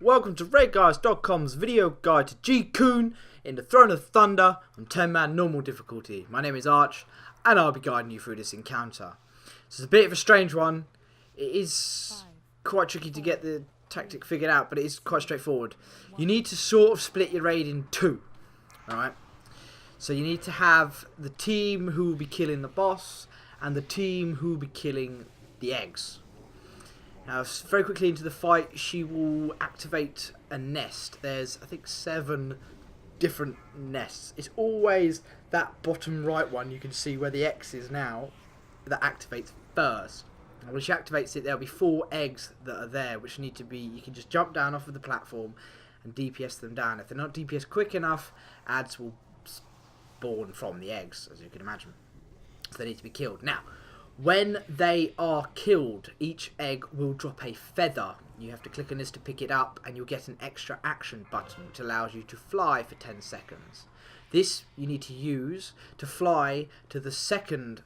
Welcome to RaidGuys.com's video guide to Ji'Kun in the Throne of Thunder on 10-man normal difficulty. My name is Arch, and I'll be guiding you through this encounter. This is a bit of a strange one. It is quite tricky to get the tactic figured out, but it is quite straightforward. You need to sort of split your raid in two. Alright? So you need to have the team who will be killing the boss, and the team who will be killing the eggs. Now, very quickly into the fight, she will activate a nest. There's, I think, 7 different nests. It's always that bottom right one you can see where the X is now that activates first. And when she activates it, there'll be 4 eggs that are there, which need to be, you can just jump down off of the platform and DPS them down. If they're not DPS quick enough, ads will spawn from the eggs, as you can imagine. So they need to be killed. Now, when they are killed, each egg will drop a feather. You have to click on this to pick it up, and you'll get an extra action button which allows you to fly for 10 seconds. This you need to use to fly to the second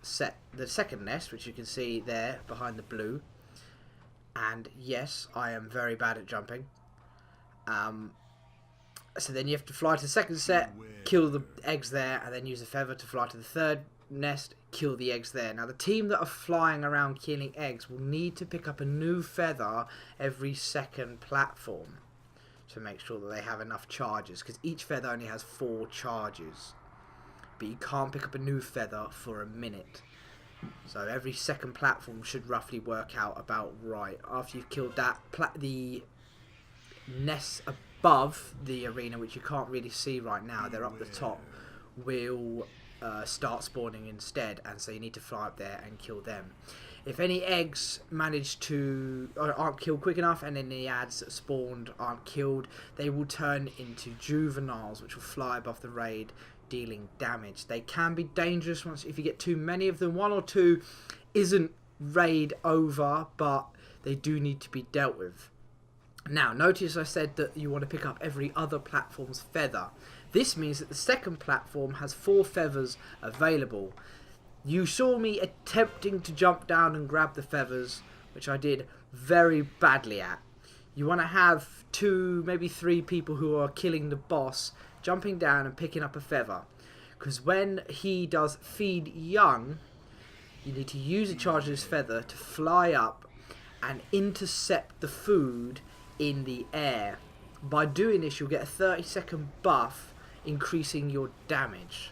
nest, which you can see there behind the blue. And yes, I am very bad at jumping. So then you have to fly to the second set, kill the eggs there, and then use a feather to fly to the third nest, kill the eggs there. Now the team that are flying around killing eggs will need to pick up a new feather every second platform to make sure that they have enough charges, because each feather only has 4 charges, but you can't pick up a new feather for a minute. So every second platform should roughly work out about right. After you've killed that, the nests above the arena, which you can't really see right now, they're up the top, will start spawning instead, and so you need to fly up there and kill them. If any eggs manage to aren't killed quick enough, and any ads that spawned aren't killed, they will turn into juveniles, which will fly above the raid, dealing damage. They can be dangerous if you get too many of them. 1 or 2 isn't raid over, but they do need to be dealt with. Now, notice I said that you want to pick up every other platform's feather. This means that the second platform has 4 feathers available. You saw me attempting to jump down and grab the feathers, which I did very badly at. You want to have 2, maybe 3 people who are killing the boss jumping down and picking up a feather. Because when he does feed young, you need to use a charge of this feather to fly up and intercept the food in the air. By doing this, you'll get a 30-second buff, increasing your damage.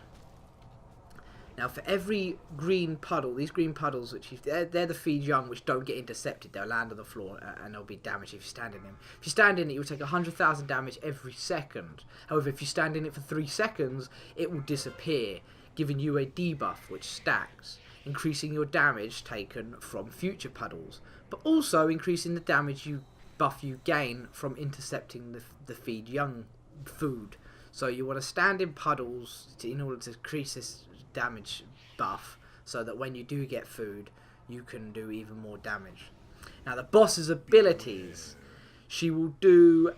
Now, for every green puddle, these green puddles, which they're the feed young, which don't get intercepted, they'll land on the floor and they'll be damaged if you stand in them. If you stand in it, you'll take 100,000 damage every second. However, if you stand in it for 3 seconds, it will disappear, giving you a debuff which stacks, increasing your damage taken from future puddles, but also increasing the damage buff you gain from intercepting the feed young food. So you want to stand in puddles in order to increase this damage buff, so that when you do get food, you can do even more damage. Now the boss's abilities, she will do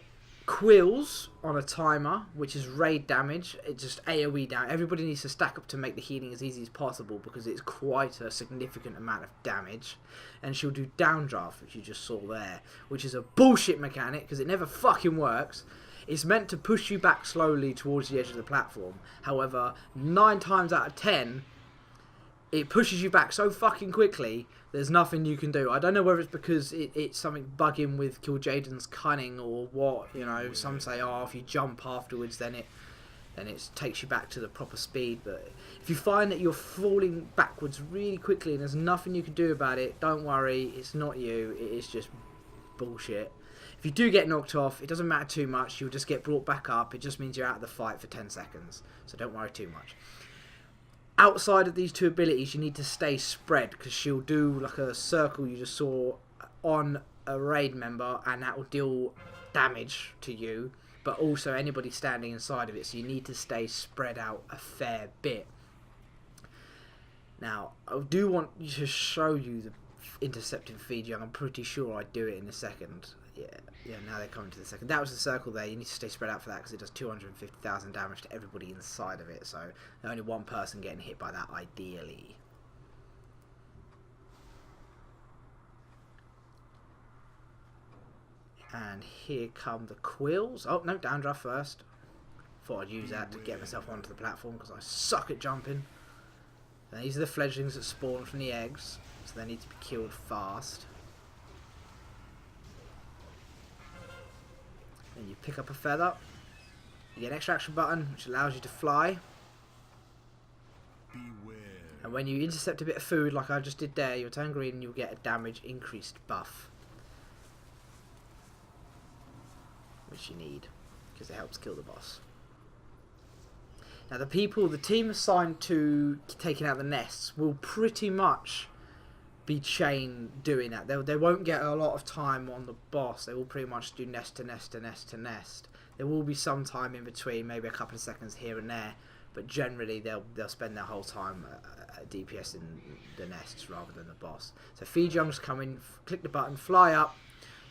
quills on a timer, which is raid damage. It's just AoE down. Everybody needs to stack up to make the healing as easy as possible, because it's quite a significant amount of damage. And she'll do downdraft, which you just saw there, which is a bullshit mechanic because it never fucking works. It's meant to push you back slowly towards the edge of the platform. However, 9 times out of 10, it pushes you back so fucking quickly, there's nothing you can do. I don't know whether it's because it's something bugging with Jaden's cunning or what. You know, some say, oh, if you jump afterwards, then it takes you back to the proper speed. But if you find that you're falling backwards really quickly and there's nothing you can do about it, don't worry, it's not you. It is just bullshit. If you do get knocked off, it doesn't matter too much. You'll just get brought back up. It just means you're out of the fight for 10 seconds. So don't worry too much. Outside of these 2 abilities, you need to stay spread, because she'll do like a circle you just saw on a raid member, and that will deal damage to you, but also anybody standing inside of it. So you need to stay spread out a fair bit. Now, I do want to show you the intercepting feed young. I'm pretty sure I do it in a second. Yeah, now they're coming to the second. That was the circle there. You need to stay spread out for that, because it does 250,000 damage to everybody inside of it. So only one person getting hit by that, ideally. And here come the quills. Oh, no, Dandruff first. Thought I'd use that to get myself onto the platform because I suck at jumping. And these are the fledglings that spawn from the eggs, so they need to be killed fast. Then you pick up a feather. You get an extra action button, which allows you to fly. And when you intercept a bit of food, like I just did there, you'll turn green and you'll get a damage increased buff. Which you need, because it helps kill the boss. Now the team assigned to taking out the nests will pretty much be chain doing that. They won't get a lot of time on the boss. They will pretty much do nest to nest to nest to nest. There will be some time in between, maybe a couple of seconds here and there, but generally they'll spend their whole time DPS in the nests rather than the boss. So feed youngs come in, click the button, fly up,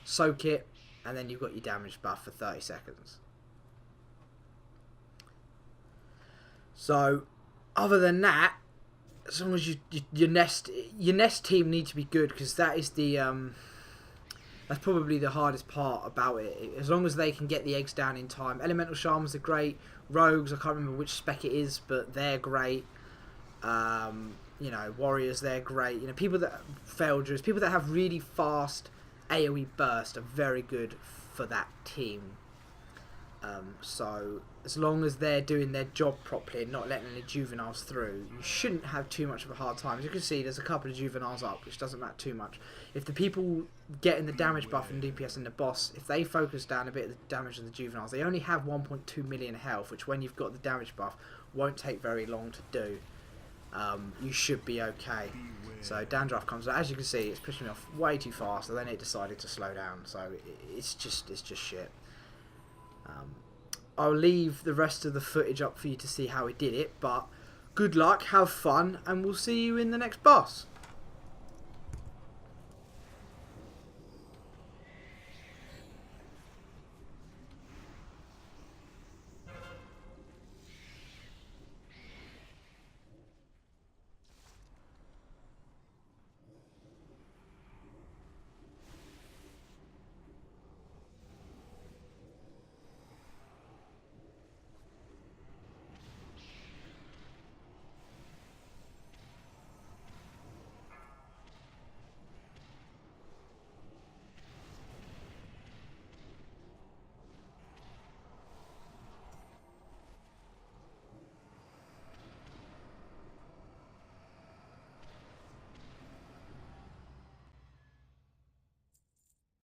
soak it, and then you've got your damage buff for 30 seconds. So, other than that, as long as your nest team need to be good, because that is the that's probably the hardest part about it. As long as they can get the eggs down in time. Elemental Shamans are great. Rogues, I can't remember which spec it is, but they're great. You know, warriors, they're great. You know, people that Felders, people that have really fast AoE burst are very good for that team. So as long as they're doing their job properly and not letting any juveniles through, you shouldn't have too much of a hard time. As you can see, there's a couple of juveniles up, which doesn't matter too much. If the people getting the damage buff and DPS in the boss, if they focus down a bit of the damage of the juveniles, they only have 1.2 million health, which when you've got the damage buff won't take very long to do. You should be okay. So Dandruff comes out. As you can see, it's pushing me off way too fast, and then it decided to slow down. So it's just shit. I'll leave the rest of the footage up for you to see how he did it, but good luck, have fun, and we'll see you in the next boss.